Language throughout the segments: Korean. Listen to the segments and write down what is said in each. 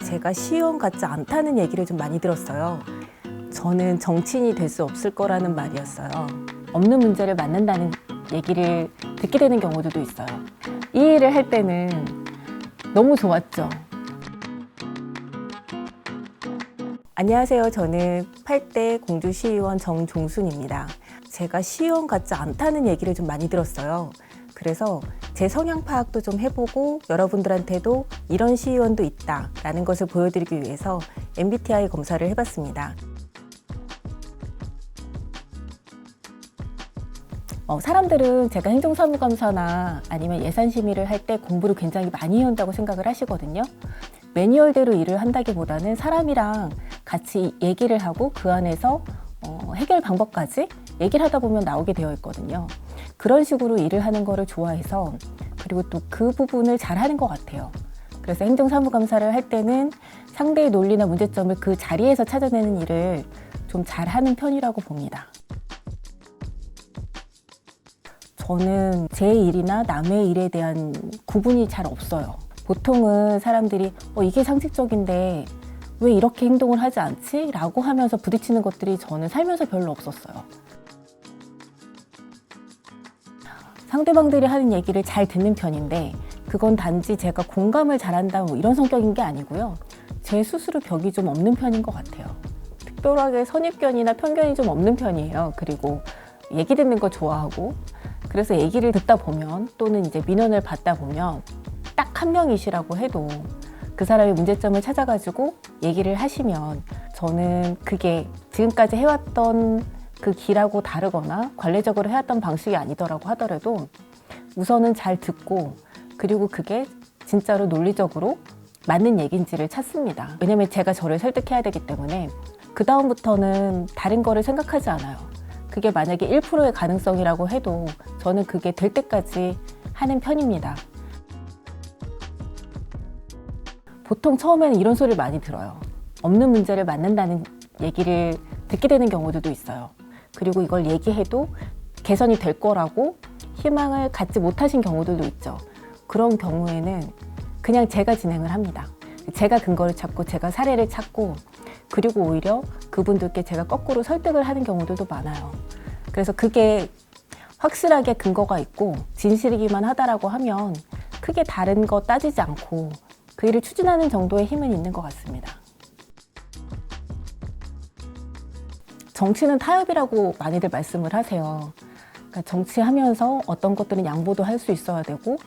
제가 시의원 같지 않다는 얘기를 좀 많이 들었어요. 저는 정치인이 될 수 없을 거라는 말이었어요. 없는 문제를 만난다는 얘기를 듣게 되는 경우들도 있어요. 이 일을 할 때는 너무 좋았죠. 안녕하세요. 저는 8대 공주시의원 정종순입니다. 제가 시의원 같지 않다는 얘기를 좀 많이 들었어요. 그래서 제 성향 파악도 좀 해보고 여러분들한테도 이런 시의원도 있다라는 것을 보여드리기 위해서 MBTI 검사를 해봤습니다. 사람들은 제가 행정사무감사나 아니면 예산심의를 할 때 공부를 굉장히 많이 해온다고 생각을 하시거든요. 매뉴얼대로 일을 한다기보다는 사람이랑 같이 얘기를 하고 그 안에서 해결 방법까지 얘기를 하다 보면 나오게 되어 있거든요. 그런 식으로 일을 하는 거를 좋아해서, 그리고 또 그 부분을 잘 하는 것 같아요. 그래서 행정사무감사를 할 때는 상대의 논리나 문제점을 그 자리에서 찾아내는 일을 좀 잘하는 편이라고 봅니다. 저는 제 일이나 남의 일에 대한 구분이 잘 없어요. 보통은 사람들이 이게 상식적인데 왜 이렇게 행동을 하지 않지? 라고 하면서 부딪히는 것들이 저는 살면서 별로 없었어요. 상대방들이 하는 얘기를 잘 듣는 편인데, 그건 단지 제가 공감을 잘한다 이런 성격인 게 아니고요. 제 스스로 벽이 좀 없는 편인 것 같아요. 특별하게 선입견이나 편견이 좀 없는 편이에요. 그리고 얘기 듣는 거 좋아하고, 그래서 얘기를 듣다 보면 또는 이제 민원을 받다 보면 딱 한 명이시라고 해도 그 사람의 문제점을 찾아가지고 얘기를 하시면 저는 그게 지금까지 해왔던 그 길하고 다르거나 관례적으로 해왔던 방식이 아니더라고 하더라도 우선은 잘 듣고, 그리고 그게 진짜로 논리적으로 맞는 얘기인지를 찾습니다. 왜냐면 제가 저를 설득해야 되기 때문에 그 다음부터는 다른 거를 생각하지 않아요. 그게 만약에 1%의 가능성이라고 해도 저는 그게 될 때까지 하는 편입니다. 보통 처음에는 이런 소리를 많이 들어요. 없는 문제를 만난다는 얘기를 듣게 되는 경우들도 있어요. 그리고 이걸 얘기해도 개선이 될 거라고 희망을 갖지 못하신 경우들도 있죠. 그런 경우에는 그냥 제가 진행을 합니다. 제가 근거를 찾고 제가 사례를 찾고, 그리고 오히려 그분들께 제가 거꾸로 설득을 하는 경우들도 많아요. 그래서 그게 확실하게 근거가 있고 진실이기만 하다라고 하면 크게 다른 거 따지지 않고 그 일을 추진하는 정도의 힘은 있는 것 같습니다. 정치는 타협이라고 많이들 말씀을 하세요. 그러니까 정치하면서 어떤 것들은 양보도 할 수 있어야 되고,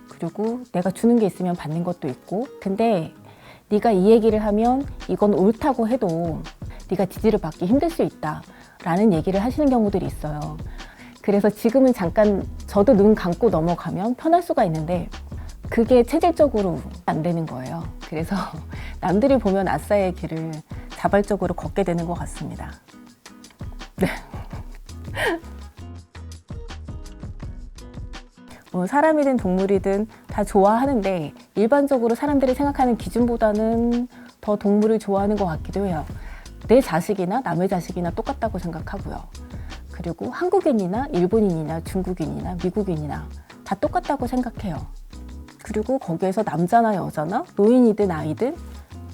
그리고 내가 주는 게 있으면 받는 것도 있고, 근데 네가 이 얘기를 하면 이건 옳다고 해도 네가 지지를 받기 힘들 수 있다 라는 얘기를 하시는 경우들이 있어요. 그래서 지금은 잠깐 저도 눈 감고 넘어가면 편할 수가 있는데 그게 체질적으로 안 되는 거예요. 그래서 남들이 보면 아싸의 길을 자발적으로 걷게 되는 것 같습니다. 네. 사람이든 동물이든 다 좋아하는데 일반적으로 사람들이 생각하는 기준보다는 더 동물을 좋아하는 것 같기도 해요. 내 자식이나 남의 자식이나 똑같다고 생각하고요. 그리고 한국인이나 일본인이나 중국인이나 미국인이나 다 똑같다고 생각해요. 그리고 거기에서 남자나 여자나 노인이든 아이든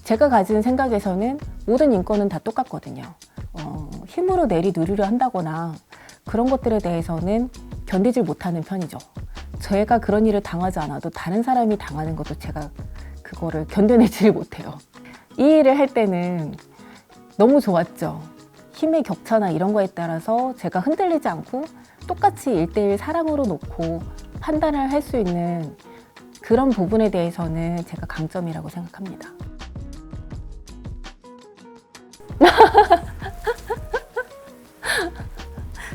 제가 가지는 생각에서는 모든 인권은 다 똑같거든요. 힘으로 내리누리려 한다거나 그런 것들에 대해서는 견디질 못하는 편이죠. 제가 그런 일을 당하지 않아도 다른 사람이 당하는 것도 제가 그거를 견뎌내지를 못해요. 이 일을 할 때는 너무 좋았죠. 힘의 격차나 이런 거에 따라서 제가 흔들리지 않고 똑같이 1대1 사람으로 놓고 판단을 할 수 있는 그런 부분에 대해서는 제가 강점이라고 생각합니다.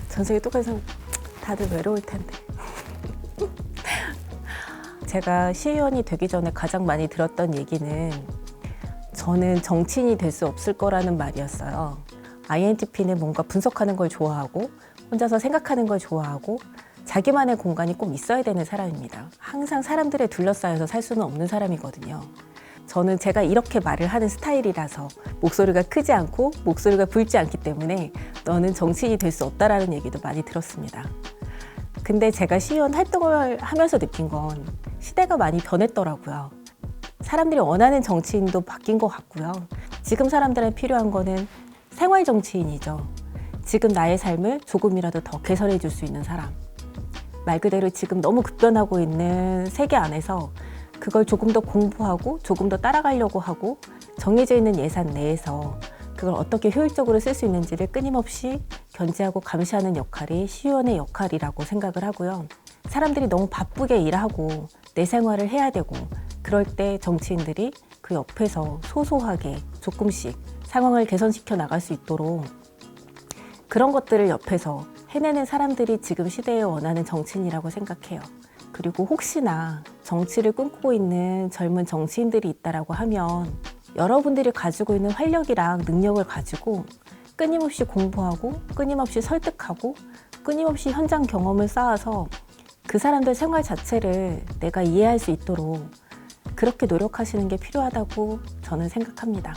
전 세계 똑같이 다들 외로울 텐데. 제가 시의원이 되기 전에 가장 많이 들었던 얘기는 저는 정치인이 될 수 없을 거라는 말이었어요. INTP는 뭔가 분석하는 걸 좋아하고 혼자서 생각하는 걸 좋아하고 자기만의 공간이 꼭 있어야 되는 사람입니다. 항상 사람들에 둘러싸여서 살 수는 없는 사람이거든요. 저는 제가 이렇게 말을 하는 스타일이라서 목소리가 크지 않고 목소리가 굵지 않기 때문에 너는 정치인이 될 수 없다라는 얘기도 많이 들었습니다. 근데 제가 시의원 활동을 하면서 느낀 건 시대가 많이 변했더라고요. 사람들이 원하는 정치인도 바뀐 것 같고요. 지금 사람들한테 필요한 거는 생활 정치인이죠. 지금 나의 삶을 조금이라도 더 개선해 줄 수 있는 사람. 말 그대로 지금 너무 급변하고 있는 세계 안에서 그걸 조금 더 공부하고 조금 더 따라가려고 하고 정해져 있는 예산 내에서 그걸 어떻게 효율적으로 쓸 수 있는지를 끊임없이 견제하고 감시하는 역할이 시의원의 역할이라고 생각을 하고요. 사람들이 너무 바쁘게 일하고 내 생활을 해야 되고 그럴 때 정치인들이 그 옆에서 소소하게 조금씩 상황을 개선시켜 나갈 수 있도록 그런 것들을 옆에서 해내는 사람들이 지금 시대에 원하는 정치인이라고 생각해요. 그리고 혹시나 정치를 꿈꾸고 있는 젊은 정치인들이 있다라고 하면 여러분들이 가지고 있는 활력이랑 능력을 가지고 끊임없이 공부하고 끊임없이 설득하고 끊임없이 현장 경험을 쌓아서 그 사람들 생활 자체를 내가 이해할 수 있도록 그렇게 노력하시는 게 필요하다고 저는 생각합니다.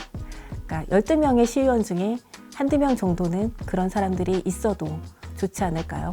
그러니까 12명의 시의원 중에 한두 명 정도는 그런 사람들이 있어도 좋지 않을까요?